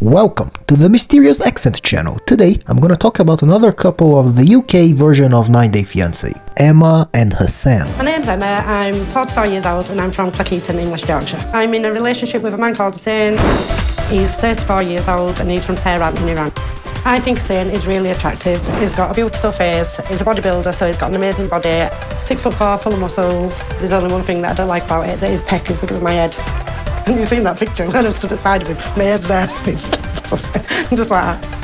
Welcome to the Mysterious Accent channel. Today I'm gonna talk about another couple of the UK version of 9 Day Fiancé, Emma and Hossein. My name's Emma, I'm 44 years old and I'm from Cleckheaton in West Yorkshire. I'm in a relationship with a man called Hossein. He's 34 years old and he's from Tehran in Iran. I think Hossein is really attractive. He's got a beautiful face, he's a bodybuilder, so he's got an amazing body, 6'4", full of muscles. There's only one thing that I don't like about it, that his peck is bigger than my head. You've seen that picture when I stood at the side of him, my head's there. I'm just like that.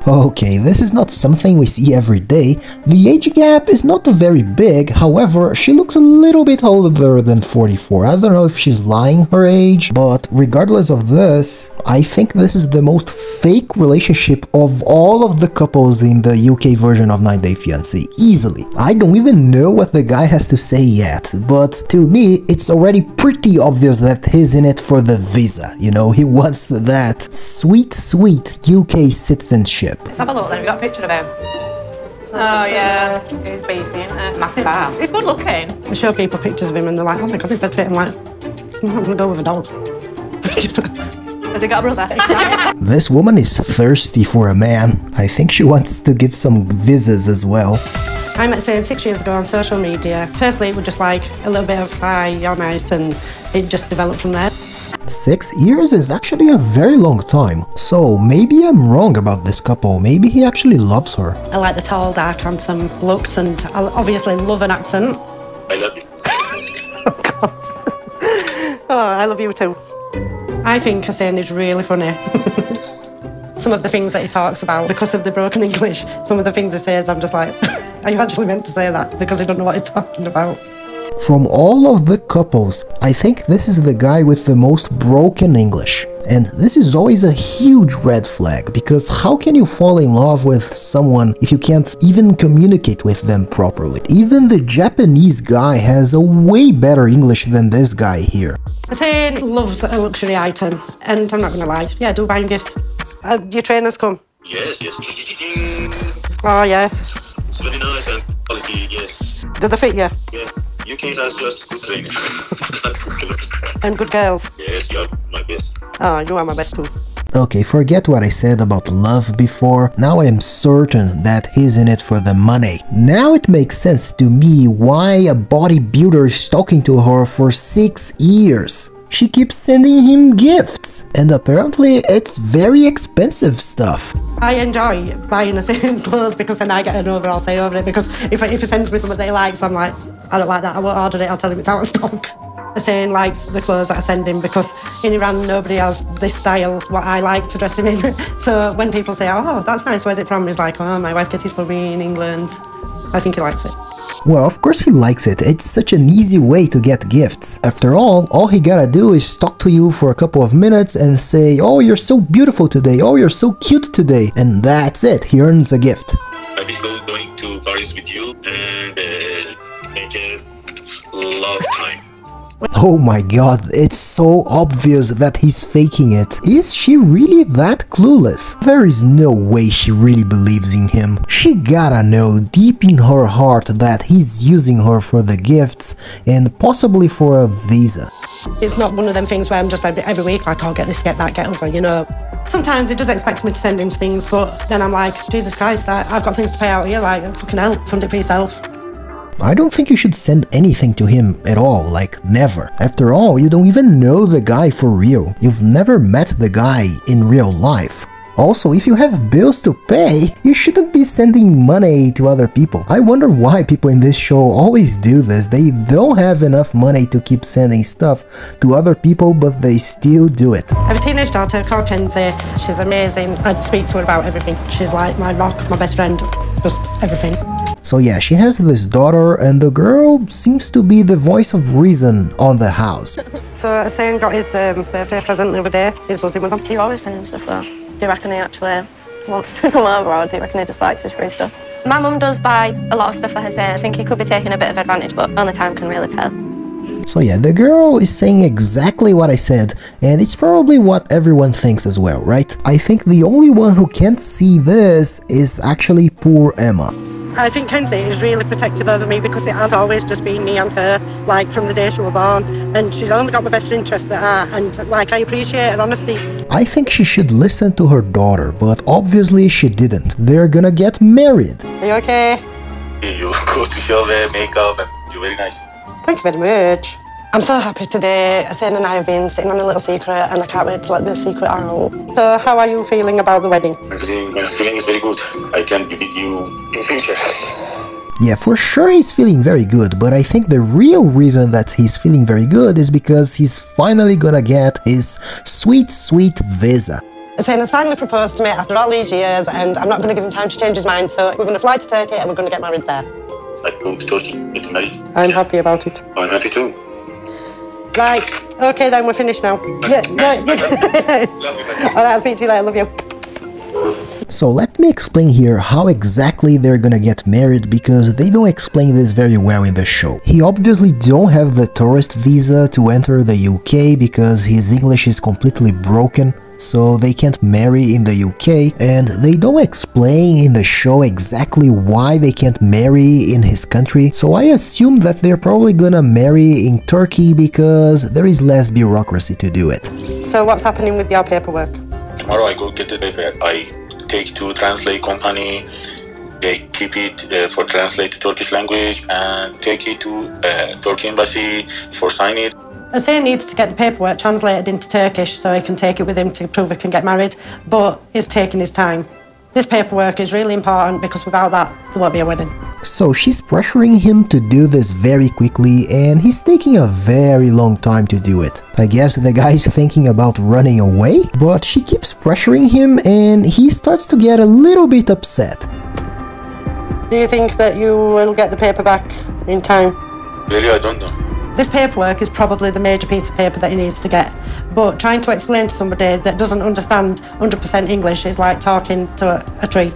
Okay, this is not something we see every day. The age gap is not very big, however, she looks a little bit older than 44. I don't know if she's lying her age, but regardless of this, I think this is the most fake relationship of all of the couples in the UK version of 9 Day Fiancé, easily. I don't even know what the guy has to say yet, but to me, it's already pretty obvious that he's in it for the visa, you know, he wants that sweet UK citizenship. Let's have a look then, we've got a picture of him. Oh yeah, he's beefy, isn't it? Massive ass. He's good looking. I show people pictures of him and they're like, oh my god, he's dead fit. I'm like, I'm gonna go with a dog. Has he got a brother? This woman is thirsty for a man. I think she wants to give some visas as well. I met Hossein 6 years ago on social media. Firstly, it was just like a little bit of, hi, you're nice, and it just developed from there. 6 years is actually a very long time, so maybe I'm wrong about this couple. Maybe he actually loves her. I like the tall, dark, handsome looks, and I obviously love an accent. I love you. Oh god. Oh, I love you too. I think Hossein is really funny. Some of the things that he talks about, because of the broken English, some of the things he says, I'm just like, are you actually meant to say that? Because I don't know what he's talking about. From all of the couples, I think this is the guy with the most broken English. And this is always a huge red flag, because how can you fall in love with someone if you can't even communicate with them properly? Even the Japanese guy has a way better English than this guy here. Hossein loves a luxury item, and I'm not going to lie, yeah, I do buy him gifts. Your trainers come? Yes. Oh yeah. It's very nice and quality, yes. Do they fit you? Yeah. UK has just good training. And good girls? Yes, you are my best. Oh, you are my best too. Okay, forget what I said about love before. Now I am certain that he's in it for the money. Now it makes sense to me why a bodybuilder is talking to her for 6 years. She keeps sending him gifts, and apparently it's very expensive stuff. I enjoy buying Hossein's clothes because then I get an overall say over it, because if he sends me something that he likes, I'm like, I don't like that, I won't order it, I'll tell him it's out of stock. Hossein likes the clothes that I send him because in Iran nobody has this style, what I like to dress him in. So when people say, oh, that's nice, where's it from? He's like, oh, my wife gets it for me in England. I think he likes it. Well, of course he likes it. It's such an easy way to get gifts. After all he gotta do is talk to you for a couple of minutes and say, oh, you're so beautiful today, oh, you're so cute today, and that's it, he earns a gift. I will going to Paris with you and make a love time. Oh my god, it's so obvious that he's faking it. Is she really that clueless? There is no way she really believes in him. She gotta know deep in her heart that he's using her for the gifts and possibly for a visa. It's not one of them things where I'm just every week like, oh, get this, get that, get over, you know. Sometimes he does expect me to send him things, but then I'm like, Jesus Christ, I've got things to pay out here, like, fucking hell, fund it for yourself. I don't think you should send anything to him at all, like never. After all, you don't even know the guy for real. You've never met the guy in real life. Also, if you have bills to pay, you shouldn't be sending money to other people. I wonder why people in this show always do this. They don't have enough money to keep sending stuff to other people, but they still do it. I have a teenage daughter called Kenzie. She's amazing. I'd speak to her about everything. She's like my rock, my best friend, just everything. So yeah, she has this daughter, and the girl seems to be the voice of reason on the house. So Hossein got his birthday present the other day. He's buzzing with them. You always send him stuff though. Do you reckon he actually wants to come over, or do you reckon he just likes his free stuff? My mum does buy a lot of stuff for Hossein. I think he could be taking a bit of advantage, but only time can really tell. So yeah, the girl is saying exactly what I said, and it's probably what everyone thinks as well, right? I think the only one who can't see this is actually poor Emma. I think Kenzie is really protective over me because it has always just been me and her, like from the day she was born, and she's only got my best interests at heart, and like I appreciate her honesty. I think she should listen to her daughter, but obviously she didn't. They're gonna get married. Are you okay? You go to your makeup and you're very nice. Thank you very much. I'm so happy today. Hossein and I have been sitting on a little secret and I can't wait to let the secret out. So how are you feeling about the wedding? My feeling is very good. I can be with you in future. Yeah, for sure he's feeling very good, but I think the real reason that he's feeling very good is because he's finally gonna get his sweet, sweet visa. Hossein has finally proposed to me after all these years, and I'm not going to give him time to change his mind, so we're going to fly to Turkey and we're going to get married there. I go to Turkey, get married. I'm happy about it. I'm happy too. Right, okay then, we're finished now. Yeah, Alright, I'll speak to you later, love you. So let me explain here how exactly they're gonna get married, because they don't explain this very well in the show. He obviously don't have the tourist visa to enter the UK because his English is completely broken, so they can't marry in the UK, and they don't explain in the show exactly why they can't marry in his country, so I assume that they're probably gonna marry in Turkey because there is less bureaucracy to do it. So what's happening with your paperwork? Tomorrow I go get the paper. I take to translate company. They keep it for translate to Turkish language and take it to Turkey embassy for sign it. Hossein needs to get the paperwork translated into Turkish so he can take it with him to prove he can get married, but it's taking his time. This paperwork is really important because without that, there won't be a wedding. So she's pressuring him to do this very quickly, and he's taking a very long time to do it. I guess the guy's thinking about running away, but she keeps pressuring him and he starts to get a little bit upset. Do you think that you will get the paper back in time? Really, I don't know. This paperwork is probably the major piece of paper that he needs to get, but trying to explain to somebody that doesn't understand 100% English is like talking to a tree.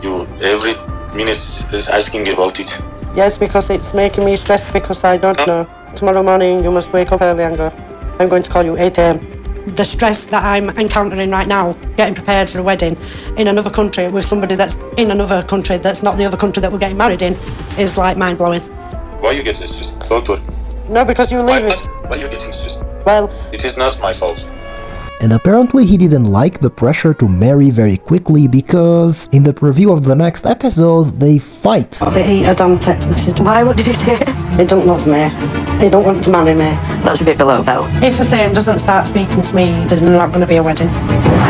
You every minute is asking about it. Yes, because it's making me stressed because I don't know. Tomorrow morning you must wake up early and go. I'm going to call you 8 AM. The stress that I'm encountering right now, getting prepared for a wedding in another country with somebody that's in another country that's not the other country that we're getting married in, is like mind-blowing. Why you get this? Just don't worry. No, because you leave it. Why you getting stressed? Well, it is not my fault. And apparently he didn't like the pressure to marry very quickly because in the preview of the next episode they fight. They eat a damn text message. Why? What did he say? He don't love me. He don't want to marry me. That's a bit below belt. If Hossein doesn't start speaking to me, there's not going to be a wedding.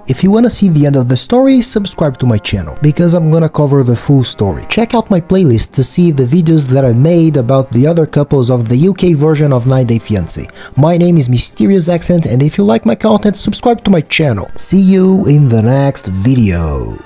If you wanna see the end of the story, subscribe to my channel, because I'm gonna cover the full story. Check out my playlist to see the videos that I made about the other couples of the UK version of 9 Day Fiancé. My name is Mysterious Accent, and if you like my content, subscribe to my channel. See you in the next video.